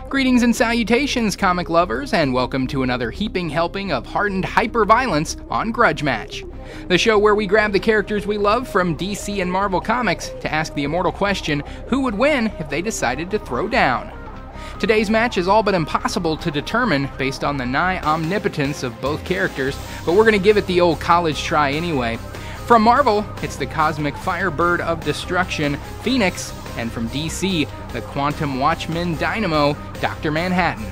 Greetings and salutations, comic lovers, and welcome to another heaping helping of hardened hyper-violence on Grudge Match, the show where we grab the characters we love from DC and Marvel Comics to ask the immortal question, who would win if they decided to throw down? Today's match is all but impossible to determine based on the nigh omnipotence of both characters, but we're going to give it the old college try anyway. From Marvel, it's the cosmic firebird of destruction, Phoenix, and from DC, the quantum Watchmen dynamo, Dr. Manhattan.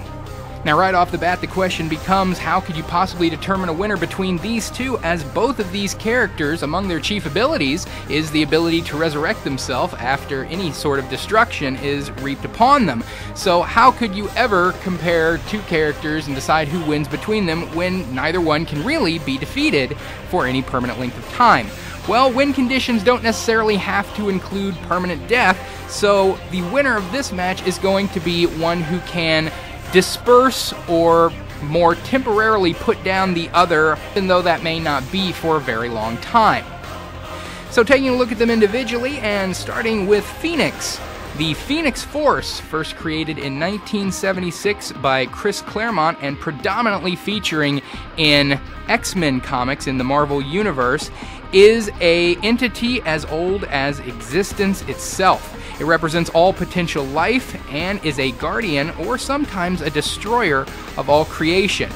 Now right off the bat, the question becomes, how could you possibly determine a winner between these two, as both of these characters, among their chief abilities, is the ability to resurrect themselves after any sort of destruction is reaped upon them. So how could you ever compare two characters and decide who wins between them when neither one can really be defeated for any permanent length of time? Well, win conditions don't necessarily have to include permanent death, so the winner of this match is going to be one who can disperse or more temporarily put down the other, even though that may not be for a very long time. So taking a look at them individually, and starting with Phoenix. The Phoenix Force, first created in 1976 by Chris Claremont and predominantly featuring in X-Men comics in the Marvel Universe, is an entity as old as existence itself. It represents all potential life and is a guardian or sometimes a destroyer of all creation.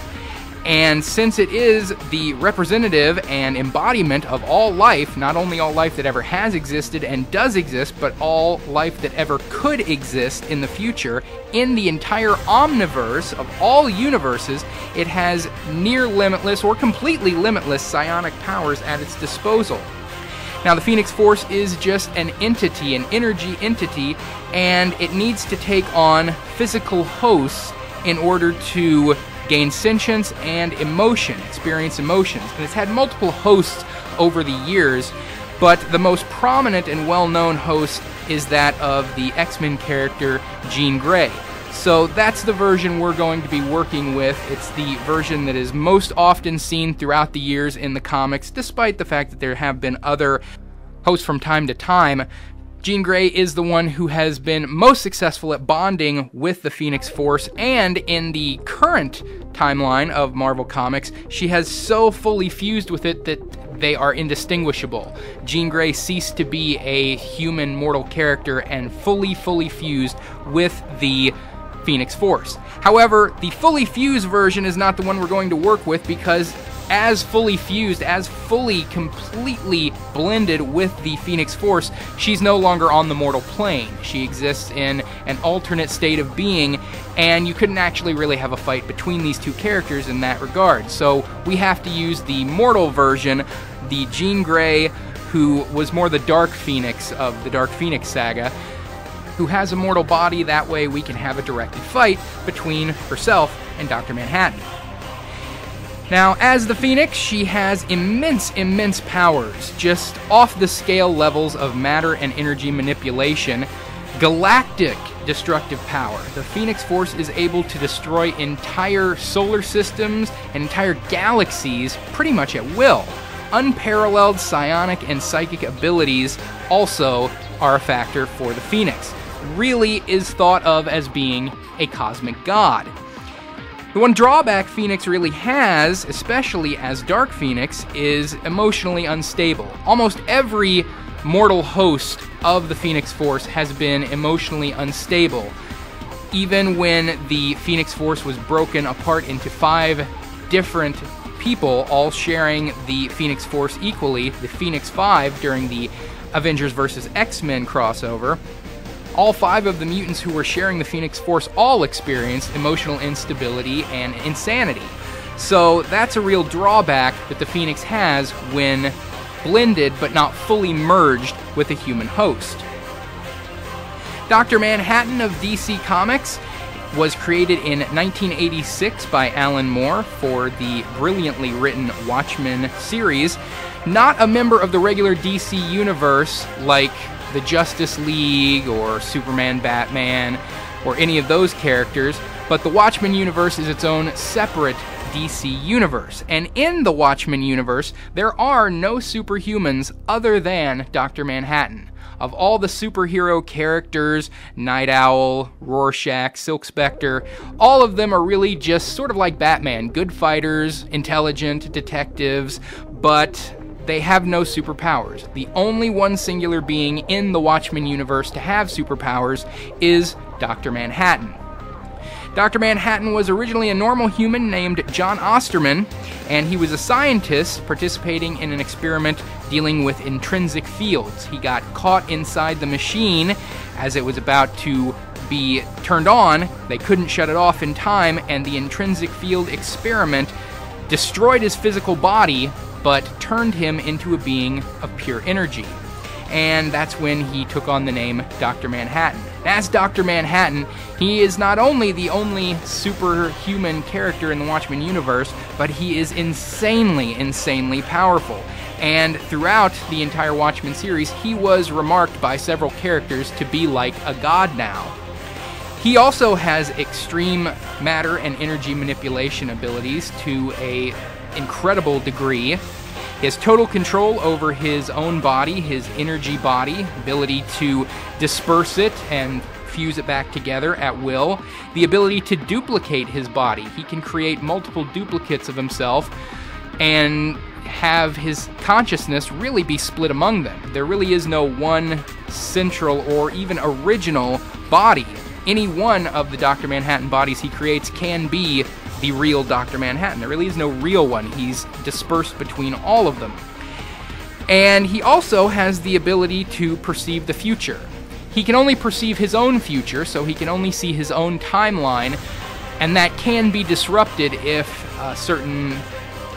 And since it is the representative and embodiment of all life, not only all life that ever has existed and does exist, but all life that ever could exist in the future, in the entire omniverse of all universes, it has near limitless or completely limitless psionic powers at its disposal. Now, the Phoenix Force is just an entity, an energy entity, and it needs to take on physical hosts in order to gain sentience and emotion, experience emotions. And it's had multiple hosts over the years, but the most prominent and well-known host is that of the X-Men character Jean Grey. So that's the version we're going to be working with. It's the version that is most often seen throughout the years in the comics, despite the fact that there have been other hosts from time to time. Jean Grey is the one who has been most successful at bonding with the Phoenix Force, and in the current timeline of Marvel Comics, she has so fully fused with it that they are indistinguishable. Jean Grey ceased to be a human mortal character and fully fused with the Phoenix Force. However, the fully fused version is not the one we're going to work with, because as fully fused, as fully, completely blended with the Phoenix Force, she's no longer on the mortal plane. She exists in an alternate state of being, and you couldn't actually really have a fight between these two characters in that regard. So we have to use the mortal version, the Jean Grey, who was more the Dark Phoenix of the Dark Phoenix saga, who has a mortal body. That way we can have a directed fight between herself and Dr. Manhattan. Now, as the Phoenix, she has immense powers, just off-the-scale levels of matter and energy manipulation, galactic destructive power. The Phoenix Force is able to destroy entire solar systems and entire galaxies pretty much at will. Unparalleled psionic and psychic abilities also are a factor for the Phoenix. Really is thought of as being a cosmic god. The one drawback Phoenix really has, especially as Dark Phoenix, is emotionally unstable. Almost every mortal host of the Phoenix Force has been emotionally unstable. Even when the Phoenix Force was broken apart into 5 different people, all sharing the Phoenix Force equally, the Phoenix 5 during the Avengers vs. X-Men crossover, all 5 of the mutants who were sharing the Phoenix Force all experienced emotional instability and insanity. So that's a real drawback that the Phoenix has when blended but not fully merged with a human host. Dr. Manhattan of DC Comics was created in 1986 by Alan Moore for the brilliantly written Watchmen series. Not a member of the regular DC universe like the Justice League or Superman, Batman, or any of those characters, but the Watchmen universe is its own separate DC universe. And in the Watchmen universe, there are no superhumans other than Dr. Manhattan. of all the superhero characters, Night Owl, Rorschach, Silk Spectre, all of them are really just sort of like Batman, good fighters, intelligent detectives, but they have no superpowers. The only one singular being in the Watchmen universe to have superpowers is Dr. Manhattan. Dr. Manhattan was originally a normal human named John Osterman, and he was a scientist participating in an experiment dealing with intrinsic fields. He got caught inside the machine as it was about to be turned on. They couldn't shut it off in time, and the intrinsic field experiment destroyed his physical body, but turned him into a being of pure energy. And that's when he took on the name Dr. Manhattan. As Dr. Manhattan, he is not only the only superhuman character in the Watchmen universe, but he is insanely powerful. And throughout the entire Watchmen series, he was remarked by several characters to be like a god now. He also has extreme matter and energy manipulation abilities to an incredible degree. He has total control over his own body, his energy body, ability to disperse it and fuse it back together at will, the ability to duplicate his body. He can create multiple duplicates of himself and have his consciousness really be split among them. There really is no one central or even original body. Any one of the Dr. Manhattan bodies he creates can be the real Dr. Manhattan. There really is no real one. He's dispersed between all of them. And he also has the ability to perceive the future. He can only perceive his own future, so he can only see his own timeline, and that can be disrupted if certain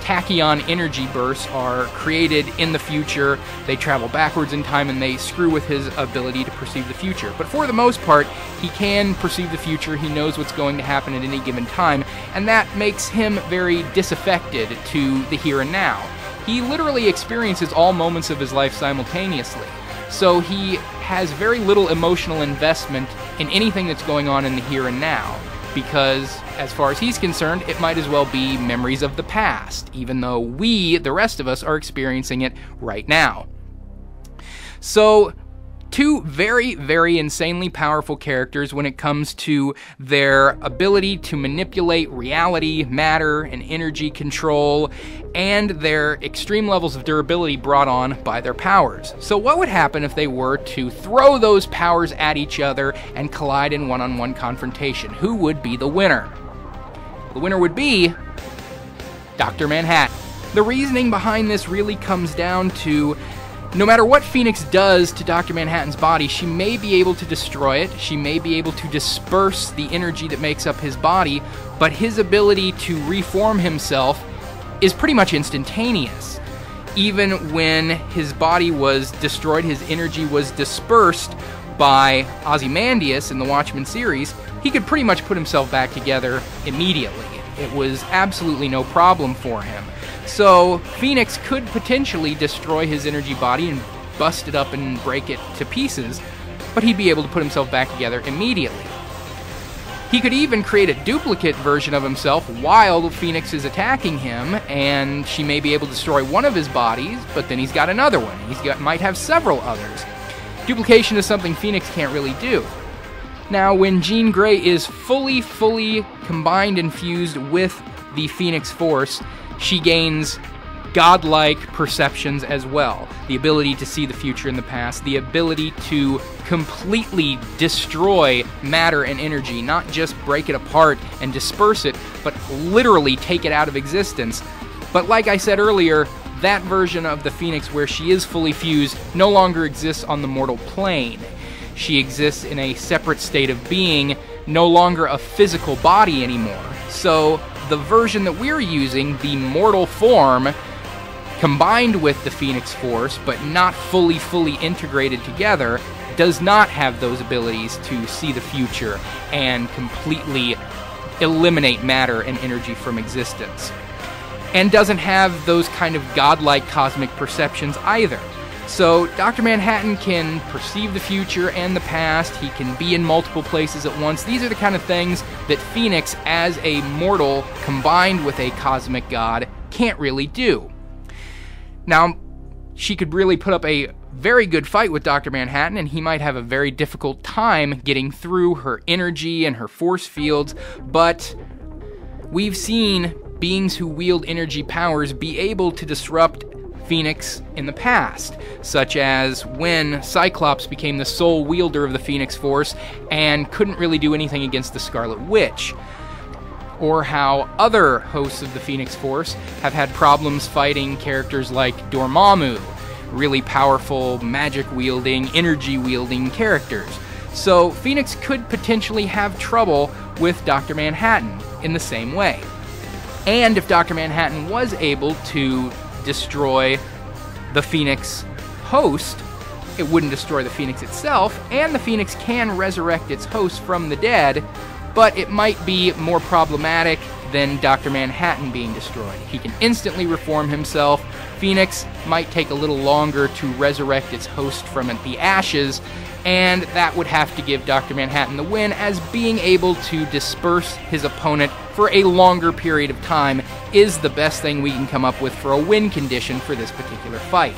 tachyon energy bursts are created in the future. They travel backwards in time and they screw with his ability to perceive the future. But for the most part, he can perceive the future. He knows what's going to happen at any given time, and that makes him very disaffected to the here and now. He literally experiences all moments of his life simultaneously, so he has very little emotional investment in anything that's going on in the here and now, because as far as he's concerned, it might as well be memories of the past, even though we, the rest of us, are experiencing it right now. So, two very insanely powerful characters when it comes to their ability to manipulate reality, matter, and energy control, and their extreme levels of durability brought on by their powers. So what would happen if they were to throw those powers at each other and collide in one-on-one confrontation? Who would be the winner? The winner would be Dr. Manhattan. The reasoning behind this really comes down to no matter what Phoenix does to Dr. Manhattan's body, she may be able to destroy it, she may be able to disperse the energy that makes up his body, but his ability to reform himself is pretty much instantaneous. Even when his body was destroyed, his energy was dispersed by Ozymandias in the Watchmen series, he could pretty much put himself back together immediately. It was absolutely no problem for him. So Phoenix could potentially destroy his energy body and bust it up and break it to pieces, but he'd be able to put himself back together immediately. He could even create a duplicate version of himself while Phoenix is attacking him, and she may be able to destroy one of his bodies, but then he's got another one. Might have several others. Duplication is something Phoenix can't really do. Now, when Jean Grey is fully combined and fused with the Phoenix Force, she gains godlike perceptions as well. The ability to see the future and the past, the ability to completely destroy matter and energy, not just break it apart and disperse it, but literally take it out of existence. But like I said earlier, that version of the Phoenix where she is fully fused no longer exists on the mortal plane. She exists in a separate state of being, no longer a physical body anymore. So the version that we're using, the mortal form, combined with the Phoenix Force, but not fully integrated together, does not have those abilities to see the future and completely eliminate matter and energy from existence. And doesn't have those kind of godlike cosmic perceptions either. So Dr. Manhattan can perceive the future and the past, he can be in multiple places at once. These are the kind of things that Phoenix, as a mortal combined with a cosmic god, can't really do. Now, she could really put up a very good fight with Dr. Manhattan, and he might have a very difficult time getting through her energy and her force fields, but we've seen beings who wield energy powers be able to disrupt Phoenix in the past, such as when Cyclops became the sole wielder of the Phoenix Force and couldn't really do anything against the Scarlet Witch, or how other hosts of the Phoenix Force have had problems fighting characters like Dormammu, really powerful, magic-wielding, energy-wielding characters. So Phoenix could potentially have trouble with Dr. Manhattan in the same way. And if Dr. Manhattan was able to destroy the Phoenix host, it wouldn't destroy the Phoenix itself, and the Phoenix can resurrect its host from the dead, but it might be more problematic than Dr. Manhattan being destroyed. He can instantly reform himself. Phoenix might take a little longer to resurrect its host from the ashes, and that would have to give Dr. Manhattan the win, as being able to disperse his opponent for a longer period of time is the best thing we can come up with for a win condition for this particular fight.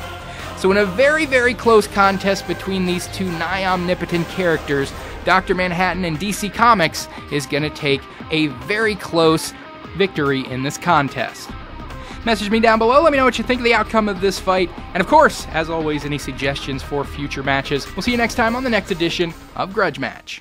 So in a very, very close contest between these two nigh omnipotent characters, Dr. Manhattan in DC Comics is going to take a very close victory in this contest. Message me down below, let me know what you think of the outcome of this fight, and of course, as always, any suggestions for future matches. We'll see you next time on the next edition of Grudge Match.